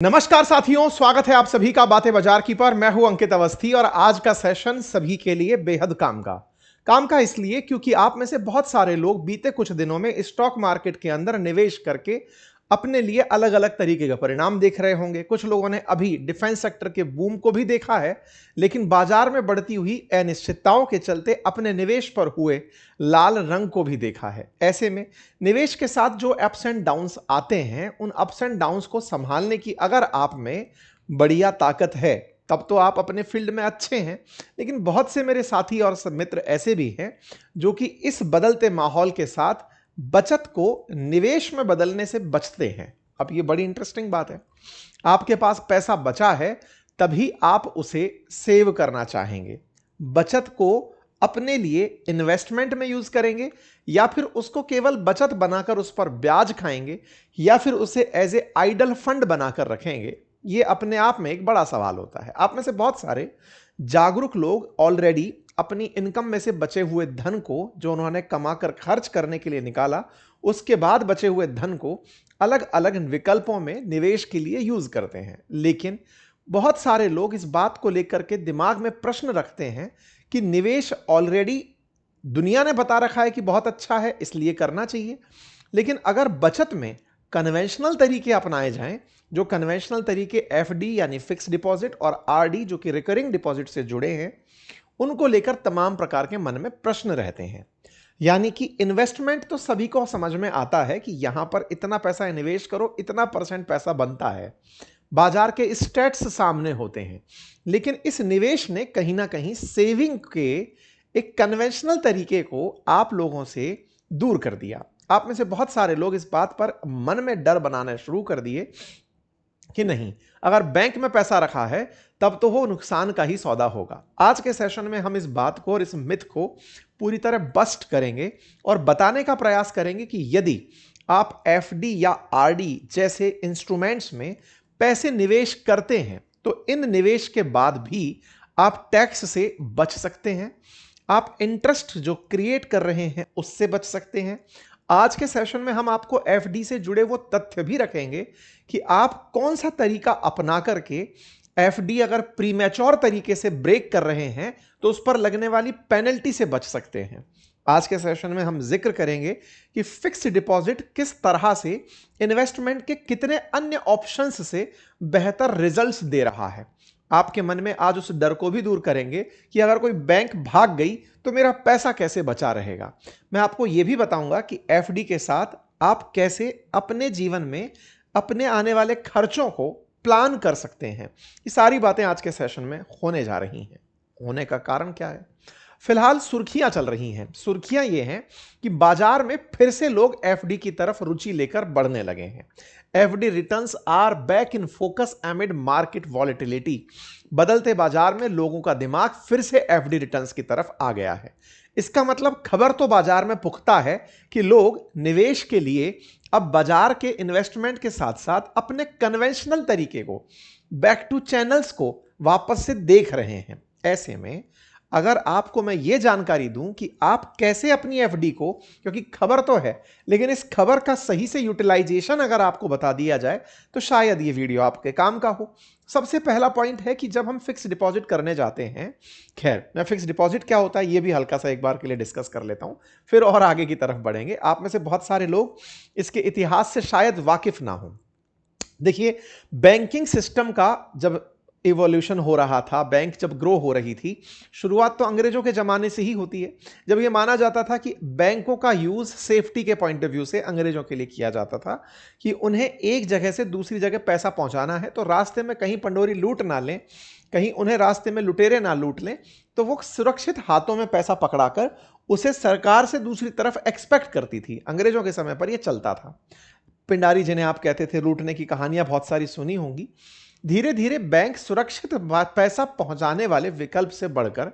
नमस्कार साथियों, स्वागत है आप सभी का बातें बाजार की पर। मैं हूं अंकित अवस्थी और आज का सेशन सभी के लिए बेहद काम का इसलिए क्योंकि आप में से बहुत सारे लोग बीते कुछ दिनों में स्टॉक मार्केट के अंदर निवेश करके अपने लिए अलग अलग तरीके का परिणाम देख रहे होंगे। कुछ लोगों ने अभी डिफेंस सेक्टर के बूम को भी देखा है, लेकिन बाजार में बढ़ती हुई अनिश्चितताओं के चलते अपने निवेश पर हुए लाल रंग को भी देखा है। ऐसे में निवेश के साथ जो अप्स एंड डाउन्स आते हैं, उन अप्स एंड डाउन्स को संभालने की अगर आप में बढ़िया ताकत है तब तो आप अपने फील्ड में अच्छे हैं। लेकिन बहुत से मेरे साथी और सब मित्र ऐसे भी हैं जो कि इस बदलते माहौल के साथ बचत को निवेश में बदलने से बचते हैं। अब ये बड़ी इंटरेस्टिंग बात है। आपके पास पैसा बचा है तभी आप उसे सेव करना चाहेंगे। बचत को अपने लिए इन्वेस्टमेंट में यूज करेंगे या फिर उसको केवल बचत बनाकर उस पर ब्याज खाएंगे या फिर उसे एज ए आइडल फंड बनाकर रखेंगे। ये अपने आप में एक बड़ा सवाल होता है। आप में से बहुत सारे जागरूक लोग ऑलरेडी अपनी इनकम में से बचे हुए धन को, जो उन्होंने कमाकर खर्च करने के लिए निकाला, उसके बाद बचे हुए धन को अलग अलग विकल्पों में निवेश के लिए यूज करते हैं। लेकिन बहुत सारे लोग इस बात को लेकर के दिमाग में प्रश्न रखते हैं कि निवेश ऑलरेडी दुनिया ने बता रखा है कि बहुत अच्छा है, इसलिए करना चाहिए। लेकिन अगर बचत में कन्वेंशनल तरीके अपनाए जाएं, जो कन्वेंशनल तरीके एफडी यानी फिक्स डिपॉजिट और आरडी जो कि रिकरिंग डिपॉजिट से जुड़े हैं, उनको लेकर तमाम प्रकार के मन में प्रश्न रहते हैं। यानी कि इन्वेस्टमेंट तो सभी को समझ में आता है कि यहां पर इतना पैसा निवेश करो, इतना % पैसा बनता है, बाजार के स्टेट्स सामने होते हैं। लेकिन इस निवेश ने कहीं ना कहीं सेविंग के एक कन्वेंशनल तरीके को आप लोगों से दूर कर दिया। आप में से बहुत सारे लोग इस बात पर मन में डर बनाना शुरू कर दिए कि नहीं, अगर बैंक में पैसा रखा है तब तो वो नुकसान का ही सौदा होगा। आज के सेशन में हम इस बात को और इस मिथ को पूरी तरह बस्ट करेंगे और बताने का प्रयास करेंगे कि यदि आप एफडी या आरडी जैसे इंस्ट्रूमेंट्स में पैसे निवेश करते हैं तो इन निवेश के बाद भी आप टैक्स से बच सकते हैं, आप इंटरेस्ट जो क्रिएट कर रहे हैं उससे बच सकते हैं। आज के सेशन में हम आपको एफडी से जुड़े वो तथ्य भी रखेंगे कि आप कौन सा तरीका अपना करके एफडी अगर प्रीमैच्योर तरीके से ब्रेक कर रहे हैं तो उस पर लगने वाली पेनल्टी से बच सकते हैं। आज के सेशन में हम जिक्र करेंगे कि फिक्स डिपॉजिट किस तरह से इन्वेस्टमेंट के कितने अन्य ऑप्शंस से बेहतर रिजल्ट्स दे रहा है। आपके मन में आज उस डर को भी दूर करेंगे कि अगर कोई बैंक भाग गई तो मेरा पैसा कैसे बचा रहेगा। मैं आपको यह भी बताऊंगा कि एफडी के साथ आप कैसे अपने जीवन में अपने आने वाले खर्चों को प्लान कर सकते हैं। ये सारी बातें आज के सेशन में होने जा रही हैं। होने का कारण क्या है? फिलहाल सुर्खियां चल रही हैं। सुर्खियां ये हैं कि बाजार में फिर से लोग एफडी की तरफ रुचि लेकर बढ़ने लगे हैं। FD returns are back in focus amid market volatility. बदलते बाजार में लोगों का दिमाग फिर से एफडी रिटर्न्स की तरफ आ गया है। इसका मतलब खबर तो बाजार में पुख्ता है कि लोग निवेश के लिए अब बाजार के इन्वेस्टमेंट के साथ साथ अपने कन्वेंशनल तरीके को, बैक टू चैनल्स को वापस से देख रहे हैं। ऐसे में अगर आपको मैं ये जानकारी दूं कि आप कैसे अपनी एफडी को, क्योंकि खबर तो है लेकिन इस खबर का सही से यूटिलाइजेशन अगर आपको बता दिया जाए तो शायद ये वीडियो आपके काम का हो। सबसे पहला पॉइंट है कि जब हम फिक्स डिपॉजिट करने जाते हैं, खैर मैं फिक्स डिपॉजिट क्या होता है ये भी हल्का सा एक बार के लिए डिस्कस कर लेता हूं, फिर और आगे की तरफ बढ़ेंगे। आप में से बहुत सारे लोग इसके इतिहास से शायद वाकिफ ना हो। देखिए, बैंकिंग सिस्टम का जब इवोल्यूशन हो रहा था, बैंक जब ग्रो हो रही थी, शुरुआत तो अंग्रेजों के जमाने से ही होती है, जब यह माना जाता था कि बैंकों का यूज सेफ्टी के पॉइंट ऑफ व्यू से अंग्रेजों के लिए किया जाता था कि उन्हें एक जगह से दूसरी जगह पैसा पहुंचाना है तो रास्ते में कहीं पंडोरी लूट ना लें, कहीं उन्हें रास्ते में लुटेरे ना लूट लें, तो वो सुरक्षित हाथों में पैसा पकड़ाकर उसे सरकार से दूसरी तरफ एक्सपेक्ट करती थी। अंग्रेजों के समय पर यह चलता था। पिंडारी जिन्हें आप कहते थे, लूटने की कहानियां बहुत सारी सुनी होंगी। धीरे धीरे बैंक सुरक्षित पैसा पहुंचाने वाले विकल्प से बढ़कर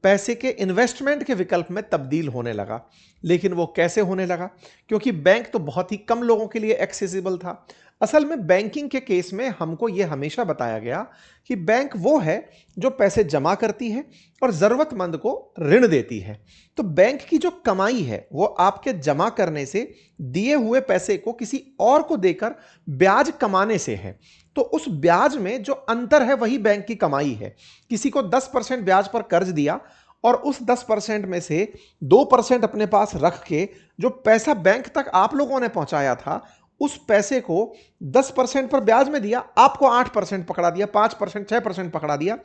पैसे के इन्वेस्टमेंट के विकल्प में तब्दील होने लगा। लेकिन वो कैसे होने लगा? क्योंकि बैंक तो बहुत ही कम लोगों के लिए एक्सेसिबल था। असल में बैंकिंग के केस में हमको यह हमेशा बताया गया कि बैंक वो है जो पैसे जमा करती है और जरूरतमंद को ऋण देती है। तो बैंक की जो कमाई है वो आपके जमा करने से, दिए हुए पैसे को किसी और को देकर ब्याज कमाने से है। तो उस ब्याज में जो अंतर है वही बैंक की कमाई है। किसी को 10% ब्याज पर कर्ज दिया और उस 10% में से 2% अपने पास रख के जो पैसा बैंक तक आप लोगों ने पहुंचाया था, उस पैसे को 10% पर ब्याज में दिया, आपको 8% पकड़ा दिया, 5%, 6% पकड़ा दिया,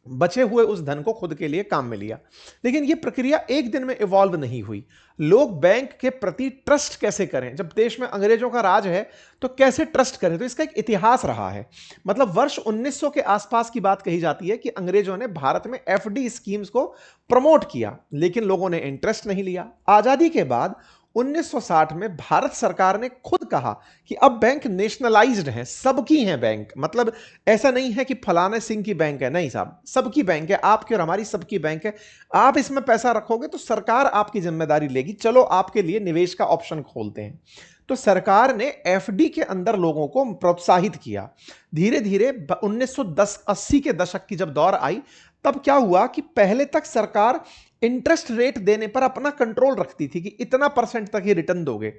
बचे हुए उस धन को खुद के लिए काम में लिया। लेकिन यह प्रक्रिया एक दिन में इवॉल्व नहीं हुई। लोग बैंक के प्रति ट्रस्ट कैसे करें, जब देश में अंग्रेजों का राज है तो कैसे ट्रस्ट करें, तो इसका एक इतिहास रहा है। मतलब वर्ष 1900 के आसपास की बात कही जाती है कि अंग्रेजों ने भारत में एफडी स्कीम्स को प्रमोट किया, लेकिन लोगों ने इंटरेस्ट नहीं लिया। आजादी के बाद 1960 में भारत सरकार ने खुद कहा कि अब बैंक नेशनलाइज्ड हैं, सबकी हैं बैंक। मतलब ऐसा नहीं है कि फलाने सिंह की बैंक है, नहीं साहब, सबकी बैंक है, आपकी और हमारी सबकी बैंक है। आप इसमें पैसा रखोगे तो सरकार आपकी जिम्मेदारी लेगी, चलो आपके लिए निवेश का ऑप्शन खोलते हैं। तो सरकार ने एफडी के अंदर लोगों को प्रोत्साहित किया। धीरे धीरे 1980 के दशक की जब दौर आई, तब क्या हुआ कि पहले तक सरकार इंटरेस्ट रेट देने पर अपना कंट्रोल रखती थी कि इतना परसेंट तक ही रिटर्न दोगे,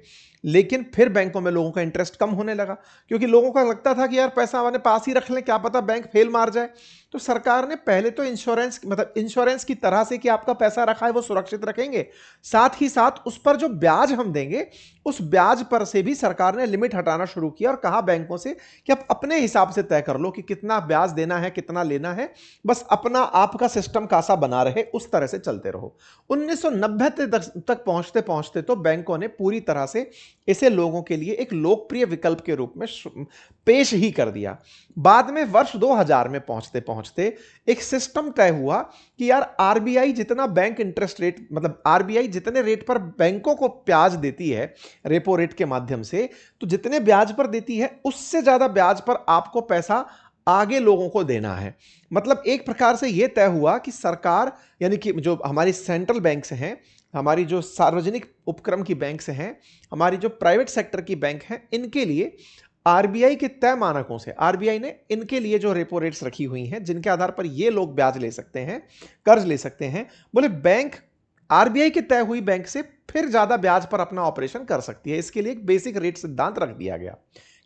लेकिन फिर बैंकों में लोगों का इंटरेस्ट कम होने लगा, क्योंकि लोगों का लगता था कि यार पैसा हमारे पास ही रख लें, क्या पता बैंक फेल मार जाए। तो सरकार ने पहले तो इंश्योरेंस की तरह से कि आपका पैसा रखा है वो सुरक्षित रखेंगे, साथ ही साथ उस पर जो ब्याज हम देंगे उस ब्याज पर से भी सरकार ने लिमिट हटाना शुरू किया और कहा बैंकों से कि आप अपने हिसाब से तय कर लो कि कितना ब्याज देना है, कितना लेना है, बस अपना आपका सिस्टम कासा बना रहे, उस तरह से चलते रहो। 1990 तक पहुंचते पहुंचते तो बैंकों ने पूरी तरह से इसे लोगों के लिए एक लोकप्रिय विकल्प के रूप में पेश ही कर दिया। बाद में वर्ष 2000 में पहुंचते पहुंचते एक सिस्टम तय हुआ कि यार आरबीआई जितना बैंक इंटरेस्ट रेट, मतलब आरबीआई जितने रेट पर बैंकों को ब्याज देती है रेपो रेट के माध्यम से, तो जितने ब्याज पर देती है उससे ज्यादा ब्याज पर आपको पैसा आगे लोगों को देना है। मतलब एक प्रकार से यह तय हुआ कि सरकार, यानी कि जो हमारी सेंट्रल बैंक्स हैं, हमारी जो सार्वजनिक उपक्रम की बैंक्स हैं, हमारी जो प्राइवेट सेक्टर की बैंक हैं, इनके लिए आरबीआई के तय मानकों से आरबीआई ने इनके लिए जो रेपो रेट्स रखी हुई हैं, जिनके आधार पर ये लोग ब्याज ले सकते हैं, कर्ज ले सकते हैं, बोले बैंक आरबीआई के तय हुई बैंक से फिर ज्यादा ब्याज पर अपना ऑपरेशन कर सकती है। इसके लिए एक बेसिक रेट सिद्धांत रख दिया गया।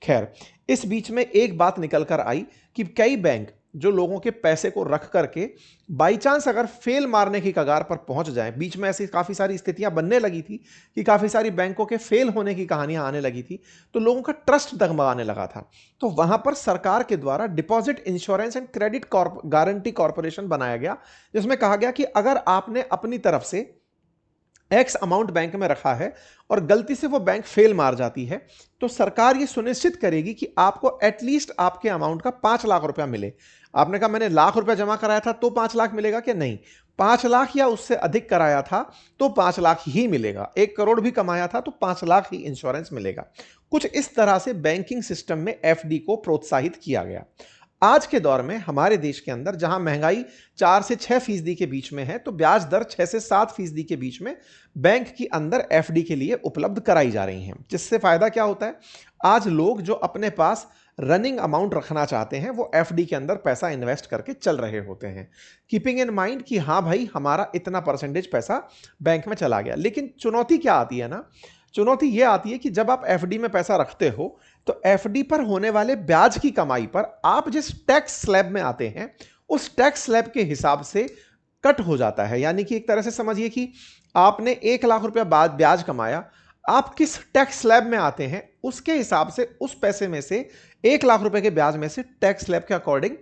खैर, इस बीच में एक बात निकल कर आई कि कई बैंक जो लोगों के पैसे को रख करके बाई चांस अगर फेल मारने की कगार पर पहुंच जाए, बीच में ऐसी काफी सारी स्थितियां बनने लगी थी कि काफी सारी बैंकों के फेल होने की कहानियां आने लगी थी, तो लोगों का ट्रस्ट डगमगाने लगा था। तो वहां पर सरकार के द्वारा deposit insurance and credit guarantee corporation बनाया गया, जिसमें कहा गया कि अगर आपने अपनी तरफ से एक्स अमाउंट बैंक में रखा है और गलती से वो बैंक फेल मार जाती है, तो सरकार ये सुनिश्चित करेगी कि आपको एटलीस्ट आपके अमाउंट का 5 लाख रुपया मिले। आपने कहा मैंने लाख रुपया जमा कराया था तो 5 लाख मिलेगा, क्या नहीं, 5 लाख या उससे अधिक कराया था तो 5 लाख ही मिलेगा, 1 करोड़ भी कमाया था तो 5 लाख ही इंश्योरेंस मिलेगा। कुछ इस तरह से बैंकिंग सिस्टम में एफडी को प्रोत्साहित किया गया। आज के दौर में हमारे देश के अंदर जहां महंगाई 4 से 6% के बीच में है, तो ब्याज दर 6 से 7% के बीच में बैंक के अंदर एफडी के लिए उपलब्ध कराई जा रही हैं। जिससे फायदा क्या होता है, आज लोग जो अपने पास रनिंग अमाउंट रखना चाहते हैं वो एफडी के अंदर पैसा इन्वेस्ट करके चल रहे होते हैं, कीपिंग इन माइंड कि हाँ भाई हमारा इतना परसेंटेज पैसा बैंक में चला गया। लेकिन चुनौती क्या आती है ना, चुनौती यह आती है कि जब आप एफडी में पैसा रखते हो तो एफडी पर होने वाले ब्याज की कमाई पर आप जिस टैक्स स्लैब में आते हैं उस टैक्स स्लैब के हिसाब से कट हो जाता है। यानी कि एक तरह से समझिए कि आपने 1 लाख रुपया बाद ब्याज कमाया, आप किस टैक्स स्लैब में आते हैं उसके हिसाब से उस पैसे में से 1 लाख रुपए के ब्याज में से टैक्स स्लैब के अकॉर्डिंग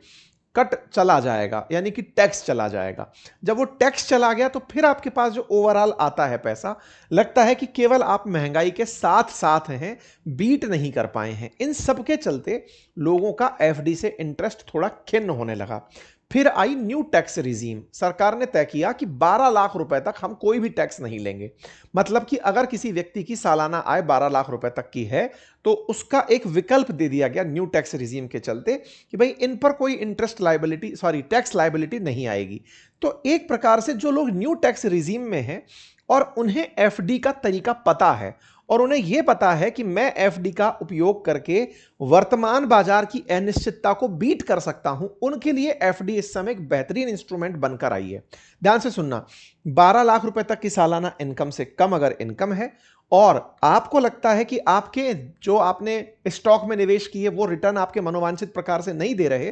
कट चला जाएगा, यानी कि टैक्स चला जाएगा। जब वो टैक्स चला गया तो फिर आपके पास जो ओवरऑल आता है पैसा, लगता है कि केवल आप महंगाई के साथ साथ हैं, बीट नहीं कर पाए हैं। इन सब के चलते लोगों का एफडी से इंटरेस्ट थोड़ा खिन्न होने लगा। फिर आई न्यू टैक्स रिजीम। सरकार ने तय किया कि 12 लाख रुपए तक हम कोई भी टैक्स नहीं लेंगे। मतलब कि अगर किसी व्यक्ति की सालाना आय 12 लाख रुपए तक की है तो उसका एक विकल्प दे दिया गया न्यू टैक्स रिजीम के चलते कि भाई इन पर कोई टैक्स लायबिलिटी नहीं आएगी। तो एक प्रकार से जो लोग न्यू टैक्स रिजीम में हैं और उन्हें एफडी का तरीका पता है और उन्हें यह पता है कि मैं एफडी का उपयोग करके वर्तमान बाजार की अनिश्चितता को बीट कर सकता हूं, उनके लिए एफडी इस समय एक बेहतरीन इंस्ट्रूमेंट बनकर आई है। ध्यान से सुनना, 12 लाख रुपए तक की सालाना इनकम से कम अगर इनकम है और आपको लगता है कि आपके जो आपने स्टॉक में निवेश किए वो रिटर्न आपके मनोवांछित प्रकार से नहीं दे रहे,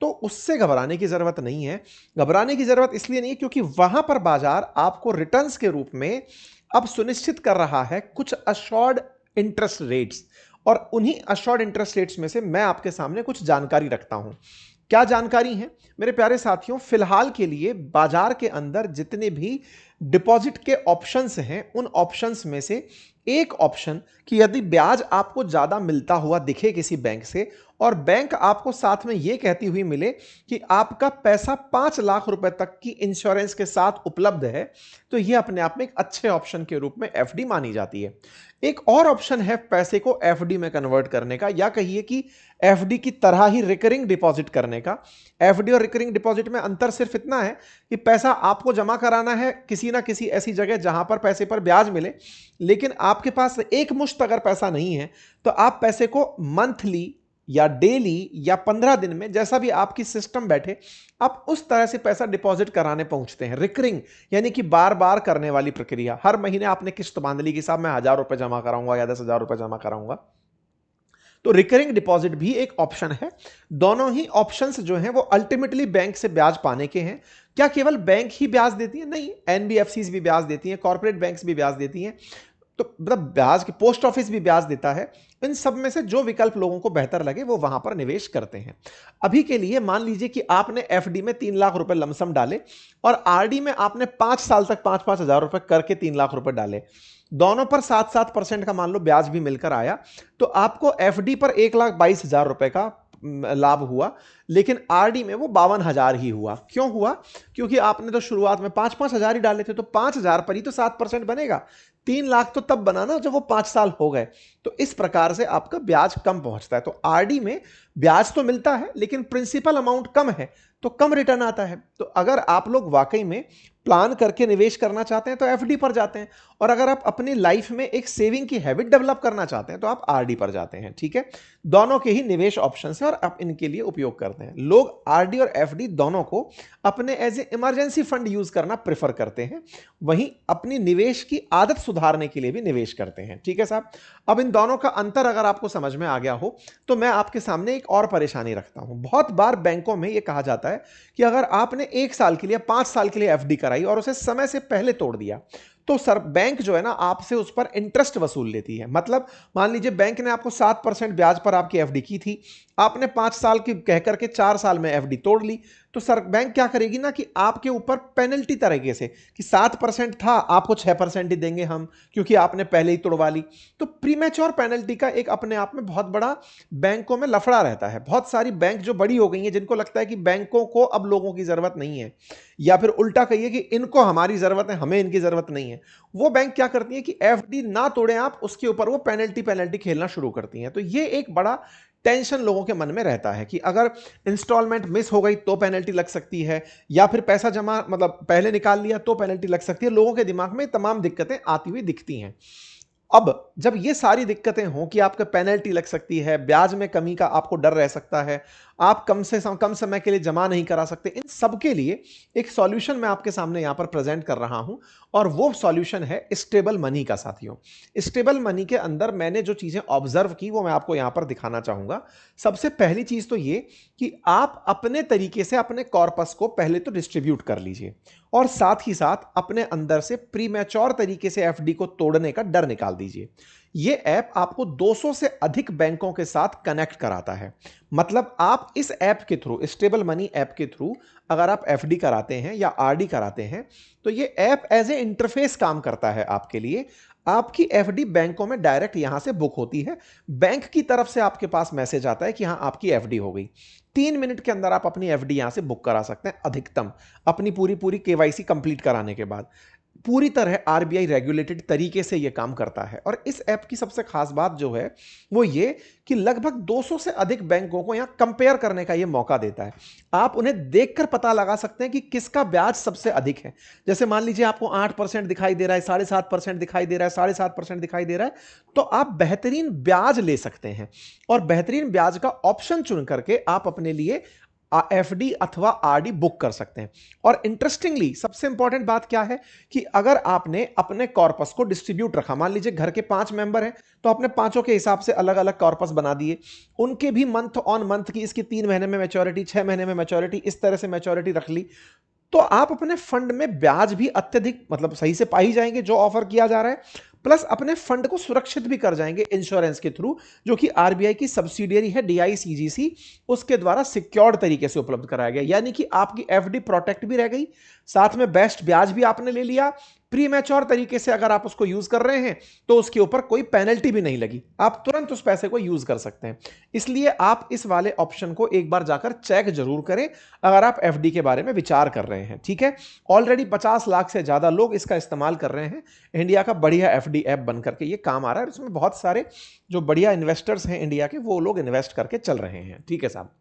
तो उससे घबराने की जरूरत नहीं है। घबराने की जरूरत इसलिए नहीं है क्योंकि वहां पर बाजार आपको रिटर्न्स के रूप में अब सुनिश्चित कर रहा है कुछ अश्योर्ड इंटरेस्ट रेट्स, और उन्हीं अश्योर्ड इंटरेस्ट रेट्स में से मैं आपके सामने कुछ जानकारी रखता हूं। क्या जानकारी है मेरे प्यारे साथियों? फिलहाल के लिए बाजार के अंदर जितने भी डिपॉजिट के ऑप्शंस हैं, उन ऑप्शंस में से एक ऑप्शन कि यदि ब्याज आपको ज्यादा मिलता हुआ दिखे किसी बैंक से और बैंक आपको साथ में यह कहती हुई मिले कि आपका पैसा 5 लाख रुपए तक की इंश्योरेंस के साथ उपलब्ध है, तो यह अपने आप में एक अच्छे ऑप्शन के रूप में एफडी मानी जाती है। एक और ऑप्शन है पैसे को एफडी में कन्वर्ट करने का, या कहिए कि एफडी की तरह ही रिकरिंग डिपॉजिट करने का। एफडी और रिकरिंग डिपॉजिट में अंतर सिर्फ इतना है कि पैसा आपको जमा कराना है किसी ना किसी ऐसी जगह जहां पर पैसे पर ब्याज मिले, लेकिन आपके पास एक मुश्त अगर पैसा नहीं है तो आप पैसे को मंथली या डेली या 15 दिन में, जैसा भी आपकी सिस्टम बैठे, आप उस तरह से पैसा डिपॉजिट कराने पहुंचते हैं। रिकरिंग यानी कि बार बार करने वाली प्रक्रिया। हर महीने आपने किस्त बांध ली कि साहब मैं 1000 रुपए जमा कराऊंगा या 10,000 रुपए जमा कराऊंगा, तो रिकरिंग डिपॉजिट भी एक ऑप्शन है। दोनों ही ऑप्शंस जो हैं वो अल्टीमेटली बैंक से ब्याज पाने के हैं। क्या केवल बैंक ही ब्याज देती है? नहीं, एनबीएफसीज भी ब्याज देती हैं, कॉर्पोरेट बैंक्स भी ब्याज देती हैं, तो मतलब ब्याज की पोस्ट ऑफिस भी ब्याज देता है। इन सब में से जो विकल्प लोगों को बेहतर लगे वो वहां पर निवेश करते हैं। अभी के लिए मान लीजिए कि आपने एफडी में 3 लाख रुपए लमसम डाले और आरडी में आपने 5 साल तक 5-5 हजार रुपए करके 3 लाख रुपए डाले, दोनों पर 7-7% का मान लो ब्याज भी मिलकर आया, तो आपको एफडी पर 1,22,000 रुपए का लाभ हुआ, लेकिन आरडी में वो 52,000 ही हुआ। क्यों हुआ? क्योंकि आपने तो शुरुआत में 5-5 हजार ही डाले थे, तो 5,000 पर ही तो 7% बनेगा। 3 लाख तो तब बना ना जब वो 5 साल हो गए। तो इस प्रकार से आपका ब्याज कम पहुंचता है। तो आरडी में ब्याज तो मिलता है लेकिन प्रिंसिपल अमाउंट कम है, तो कम रिटर्न आता है। तो अगर आप लोग वाकई में प्लान करके निवेश करना चाहते हैं तो एफडी पर जाते हैं, और अगर आप अपनी लाइफ में एक सेविंग की हैबिट डेवलप करना चाहते हैं तो आप आरडी पर जाते हैं। ठीक है, दोनों के ही निवेश ऑप्शन हैं और आप इनके लिए उपयोग करते हैं। लोग आरडी और एफडी दोनों को अपने as a emergency fund use करना प्रेफर करते हैं, वहीं अपनी निवेश की आदत सुधारने के लिए भी निवेश करते हैं। ठीक है साहब, अब इन दोनों का अंतर अगर आपको समझ में आ गया हो तो मैं आपके सामने एक और परेशानी रखता हूं। बहुत बार बैंकों में यह कहा जाता है कि अगर आपने 1 साल के लिए 5 साल के लिए एफडी कराई और उसे समय से पहले तोड़ दिया तो सर बैंक जो है ना आपसे उस पर इंटरेस्ट वसूल लेती है। मतलब मान लीजिए बैंक ने आपको 7% ब्याज पर आपकी एफडी की थी, आपने 5 साल की कहकर के 4 साल में एफडी तोड़ ली, तो सर बैंक क्या करेगी ना कि आपके ऊपर पेनल्टी तरीके से कि 7% था आपको 6% ही देंगे हम, क्योंकि आपने पहले ही तोड़वा ली। तो प्रीमेच्योर पेनल्टी का एक अपने आप में बहुत बड़ा बैंकों में लफड़ा रहता है। बहुत सारी बैंक जो बड़ी हो गई हैं, जिनको लगता है कि बैंकों को अब लोगों की जरूरत नहीं है, या फिर उल्टा कहिए कि इनको हमारी जरूरत है, हमें इनकी जरूरत नहीं है, वो बैंक क्या करती है कि एफडी ना तोड़े आप, उसके ऊपर वो पेनल्टी खेलना शुरू करती हैं। तो ये एक बड़ा टेंशन लोगों के मन में रहता है कि अगर इंस्टॉलमेंट मिस हो गई तो पेनल्टी लग सकती है, या फिर पैसा जमा मतलब पहले निकाल लिया तो पेनल्टी लग सकती है। लोगों के दिमाग में तमाम दिक्कतें आती हुई दिखती हैं। अब जब ये सारी दिक्कतें हों कि आपको पेनल्टी लग सकती है, ब्याज में कमी का आपको डर रह सकता है, आप कम समय के लिए जमा नहीं करा सकते, इन सब के लिए एक सॉल्यूशन मैं आपके सामने यहां पर प्रेजेंट कर रहा हूं, और वो सॉल्यूशन है स्टेबल मनी का। साथियों, स्टेबल मनी के अंदर मैंने जो चीजें ऑब्जर्व की वो मैं आपको यहां पर दिखाना चाहूंगा। सबसे पहली चीज तो ये कि आप अपने तरीके से अपने कॉर्पस को पहले तो डिस्ट्रीब्यूट कर लीजिए, और साथ ही साथ अपने अंदर से प्रीमैच्योर तरीके से एफडी को तोड़ने का डर निकाल दीजिए। यह ऐप आपको 200 से अधिक बैंकों के साथ कनेक्ट कराता है। मतलब आप इस ऐप के थ्रू, स्टेबल मनी ऐप के थ्रू अगर आप एफडी कराते हैं या आरडी कराते हैं, तो यह ऐप एज ए इंटरफेस काम करता है आपके लिए। आपकी एफडी बैंकों में डायरेक्ट यहां से बुक होती है, बैंक की तरफ से आपके पास मैसेज आता है कि हां आपकी एफडी हो गई। 3 मिनट के अंदर आप अपनी एफडी यहां से बुक करा सकते हैं अधिकतम, अपनी पूरी केवाईसी कंप्लीट कराने के बाद। पूरी तरह आरबीआई रेगुलेटेड तरीके से यह काम करता है। और इस ऐप की सबसे खास बात जो है वो ये कि लगभग 200 से अधिक बैंकों को यहां कंपेयर करने का यह मौका देता है। आप उन्हें देखकर पता लगा सकते हैं कि किसका ब्याज सबसे अधिक है। जैसे मान लीजिए आपको 8% दिखाई दे रहा है, 7.5% दिखाई दे रहा है, 7.5% दिखाई दे रहा है, तो आप बेहतरीन ब्याज ले सकते हैं और बेहतरीन ब्याज का ऑप्शन चुन करके आप अपने लिए एफडी अथवा आरडी बुक कर सकते हैं। और इंटरेस्टिंगली सबसे इंपॉर्टेंट बात क्या है कि अगर आपने अपने कॉर्पस को डिस्ट्रीब्यूट रखा, मान लीजिए घर के 5 मेंबर हैं तो आपने पांचों के हिसाब से अलग अलग कॉर्पस बना दिए, उनके भी मंथ ऑन मंथ की, इसकी 3 महीने में मैच्योरिटी, 6 महीने में मैच्योरिटी, इस तरह से मैच्योरिटी रख ली, तो आप अपने फंड में ब्याज भी अत्यधिक मतलब सही से पा ही जाएंगे जो ऑफर किया जा रहा है, प्लस अपने फंड को सुरक्षित भी कर जाएंगे इंश्योरेंस के थ्रू, जो कि आरबीआई की सब्सिडियरी है डीआईसीजीसी, उसके द्वारा सिक्योर्ड तरीके से उपलब्ध कराया गया। यानी कि आपकी एफडी प्रोटेक्ट भी रह गई, साथ में बेस्ट ब्याज भी आपने ले लिया, प्री मैच्योर तरीके से अगर आप उसको यूज कर रहे हैं तो उसके ऊपर कोई पेनल्टी भी नहीं लगी, आप तुरंत उस पैसे को यूज कर सकते हैं। इसलिए आप इस वाले ऑप्शन को एक बार जाकर चेक जरूर करें अगर आप एफडी के बारे में विचार कर रहे हैं। ठीक है, ऑलरेडी 50 लाख से ज्यादा लोग इसका इस्तेमाल कर रहे हैं। इंडिया का बढ़िया एफडी ऐप बनकर के ये काम आ रहा है, इसमें बहुत सारे जो बढ़िया इन्वेस्टर्स हैं इंडिया के, वो लोग इन्वेस्ट करके चल रहे हैं। ठीक है साहब,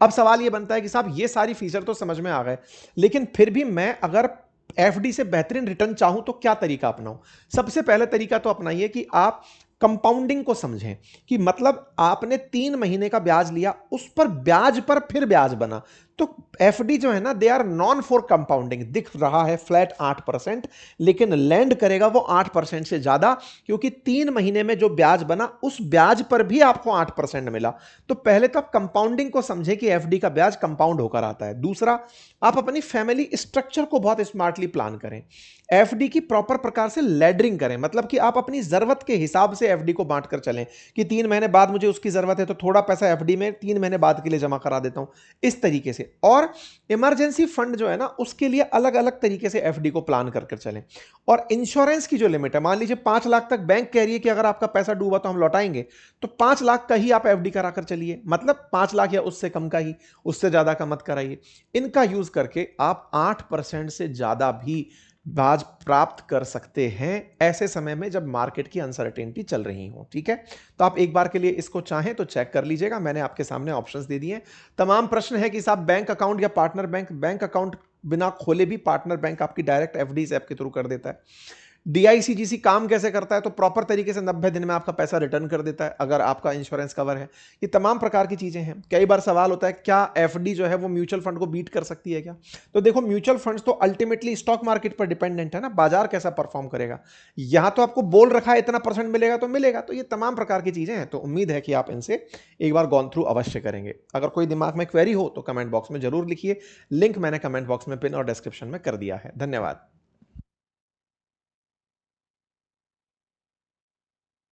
अब सवाल ये बनता है कि साहब ये सारी फीचर तो समझ में आ गए, लेकिन फिर भी मैं अगर एफडी से बेहतरीन रिटर्न चाहूं तो क्या तरीका अपनाऊं? सबसे पहले तरीका तो अपनाइए कि आप कंपाउंडिंग को समझें, कि मतलब आपने 3 महीने का ब्याज लिया, उस पर ब्याज पर फिर ब्याज बना, तो एफडी जो है ना, they are known for compounding. दिख रहा है फ्लैट 8%, लेकिन लैंड करेगा वो 8% से ज्यादा, क्योंकि 3 महीने में जो ब्याज बना उस ब्याज पर भी आपको 8% मिला। तो पहले तो आप कंपाउंडिंग को समझें कि एफडी का ब्याज कंपाउंड होकर आता है। दूसरा, आप अपनी फैमिली स्ट्रक्चर को बहुत स्मार्टली प्लान करें, एफडी की प्रॉपर प्रकार से लैडरिंग करें, मतलब कि आप अपनी जरूरत के हिसाब से एफडी को बांट कर चलें, कि 3 महीने बाद मुझे उसकी जरूरत है तो थोड़ा पैसा एफडी में 3 महीने बाद के लिए जमा करा देता हूं, इस तरीके से। और इमरजेंसी फंड जो है ना, उसके लिए अलग अलग तरीके से एफडी को प्लान कर चलें। और इंश्योरेंस की जो लिमिट है, मान लीजिए 5 लाख तक बैंक कह रही है कि अगर आपका पैसा डूबा तो हम लौटाएंगे, तो 5 लाख का ही आप एफडी करा कर चलिए, मतलब 5 लाख या उससे कम का ही, उससे ज्यादा का मत कराइए। इनका यूज करके आप 8% से ज्यादा भी ब्याज प्राप्त कर सकते हैं ऐसे समय में जब मार्केट की अनसर्टेनिटी चल रही हो। ठीक है, तो आप एक बार के लिए इसको चाहें तो चेक कर लीजिएगा, मैंने आपके सामने ऑप्शंस दे दिए हैं। तमाम प्रश्न है कि साहब बैंक अकाउंट या पार्टनर बैंक, बैंक अकाउंट बिना खोले भी पार्टनर बैंक आपकी डायरेक्ट एफडी ऐप के थ्रू कर देता है। डीआईसीजीसी काम कैसे करता है, तो प्रॉपर तरीके से 90 दिन में आपका पैसा रिटर्न कर देता है अगर आपका इंश्योरेंस कवर है। ये तमाम प्रकार की चीजें हैं। कई बार सवाल होता है क्या एफडी जो है वो म्यूचुअल फंड को बीट कर सकती है क्या? तो देखो, म्यूचुअल फंड्स तो अल्टीमेटली स्टॉक मार्केट पर डिपेंडेंट है ना, बाजार कैसा परफॉर्म करेगा। यहां तो आपको बोल रखा है इतना % मिलेगा तो मिलेगा, तो ये तमाम प्रकार की चीजें हैं। तो उम्मीद है कि आप इनसे एक बार गॉन थ्रू अवश्य करेंगे। अगर कोई दिमाग में क्वेरी हो तो कमेंट बॉक्स में जरूर लिखिए, लिंक मैंने कमेंट बॉक्स में पिन और डिस्क्रिप्शन में कर दिया है। धन्यवाद।